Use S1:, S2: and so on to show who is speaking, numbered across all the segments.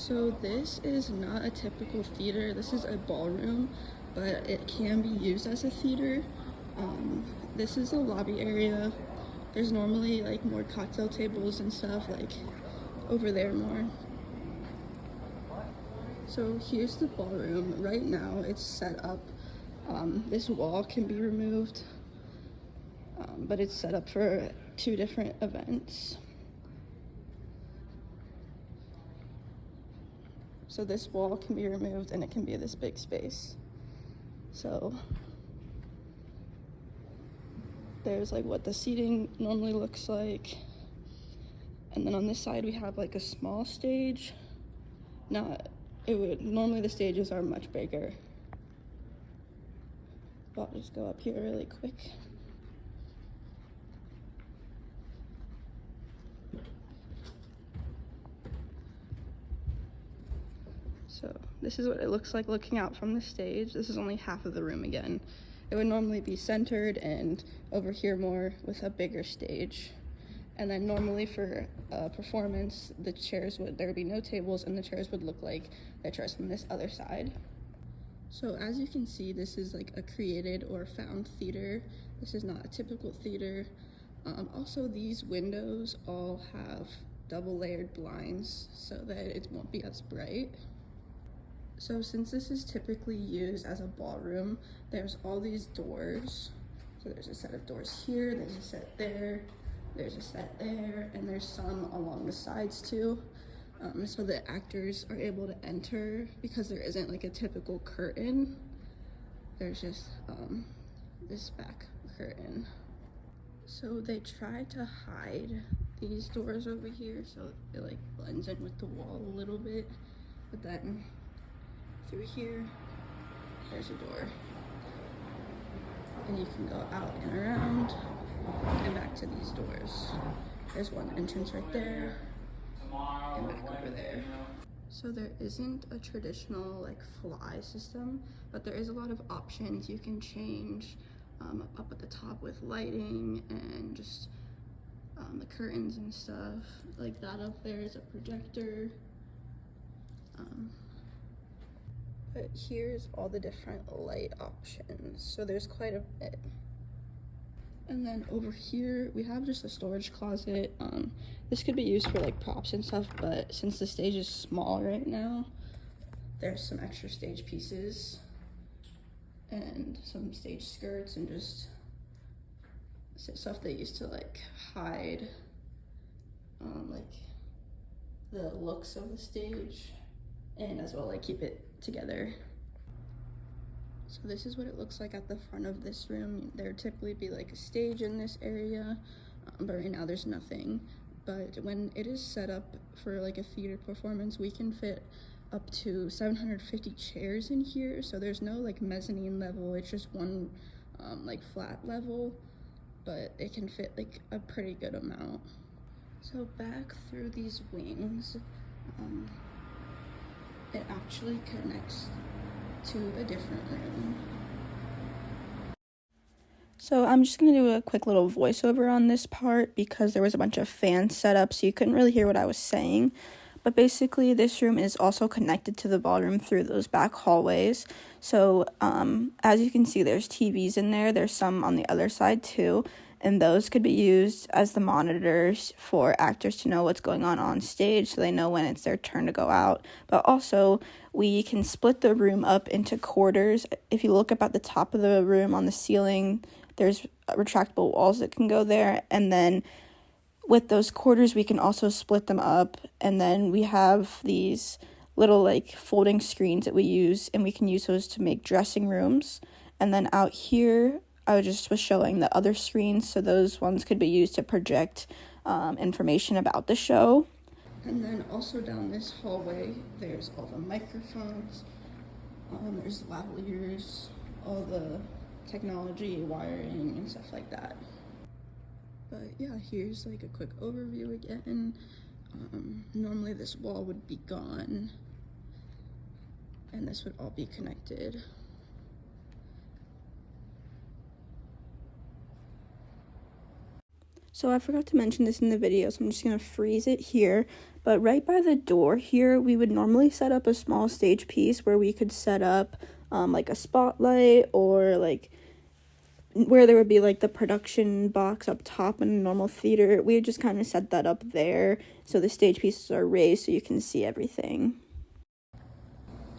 S1: So this is not a typical theater. This is a ballroom, but it can be used as a theater. This is a lobby area. There's normally like more cocktail tables and stuff like over there more. So here's the ballroom. Right now it's set up. This wall can be removed, but it's set up for 2 different events. So this wall can be removed and it can be this big space. So there's like what the seating normally looks like. And then on this side we have like a small stage. Normally the stages are much bigger. I'll just go up here really quick. So this is what it looks like looking out from the stage. This is only half of the room again. It would normally be centered and over here more with a bigger stage. And then normally for a performance, there would be no tables and the chairs would look like the chairs from this other side. So as you can see, this is like a created or found theater. This is not a typical theater. Also, these windows all have double layered blinds so that it won't be as bright. So since this is typically used as a ballroom, there's all these doors. So there's a set of doors here, there's a set there, there's a set there, and there's some along the sides too. So the actors are able to enter because there isn't like a typical curtain. There's just this back curtain. So they try to hide these doors over here so it like blends in with the wall a little bit, but then through here, there's a door. And you can go out and around and back to these doors. There's one entrance right there and back over there. So there isn't a traditional like fly system, but there is a lot of options you can change up at the top with lighting and just the curtains and stuff. Like that up there is a projector. But here's all the different light options. So there's quite a bit. And then over here, we have just a storage closet. This could be used for like props and stuff, but since the stage is small right now, there's some extra stage pieces and some stage skirts and just stuff they used to like hide like the looks of the stage and as well like keep it together. So this is what it looks like at the front of this room. There would typically be like a stage in this area, but right now there's nothing. But when it is set up for like a theater performance, we can fit up to 750 chairs in here. So there's no like mezzanine level, it's just one like flat level, but it can fit like a pretty good amount. So back through these wings, it actually connects to a different room. So I'm just going to do a quick little voiceover on this part because there was a bunch of fans set up, so you couldn't really hear what I was saying. But basically, this room is also connected to the ballroom through those back hallways. So as you can see, there's TVs in there. There's some on the other side too. And those could be used as the monitors for actors to know what's going on stage so they know when it's their turn to go out. But also, we can split the room up into quarters. If you look up at the top of the room on the ceiling, there's retractable walls that can go there. And then with those quarters, we can also split them up. And then we have these little like folding screens that we use, and we can use those to make dressing rooms. And then out here, I was showing the other screens, so those ones could be used to project information about the show. And then also down this hallway, there's all the microphones, there's lavaliers, all the technology, wiring, and stuff like that. But yeah, here's like a quick overview again. Normally this wall would be gone, and this would all be connected. So I forgot to mention this in the video, so I'm just going to freeze it here. But right by the door here, we would normally set up a small stage piece where we could set up like a spotlight, or like where there would be like the production box up top in a normal theater. We would just kind of set that up there so the stage pieces are raised so you can see everything.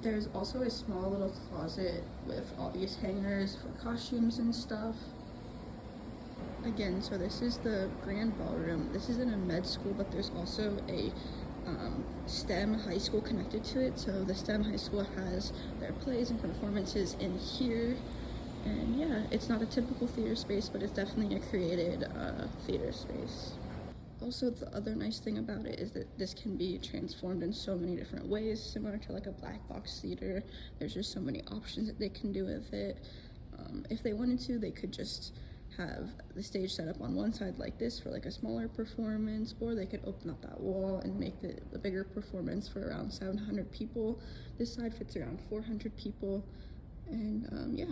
S1: There's also a small little closet with all these hangers for costumes and stuff. Again, so this is the grand ballroom. This isn't a med school, but there's also a STEM high school connected to it. So the STEM high school has their plays and performances in here. And yeah, it's not a typical theater space, but it's definitely a created theater space. Also, the other nice thing about it is that this can be transformed in so many different ways, similar to like a black box theater. There's just so many options that they can do with it. If they wanted to, they could just have the stage set up on one side like this for like a smaller performance, or they could open up that wall and make it a bigger performance for around 700 people. This side fits around 400 people, and yeah.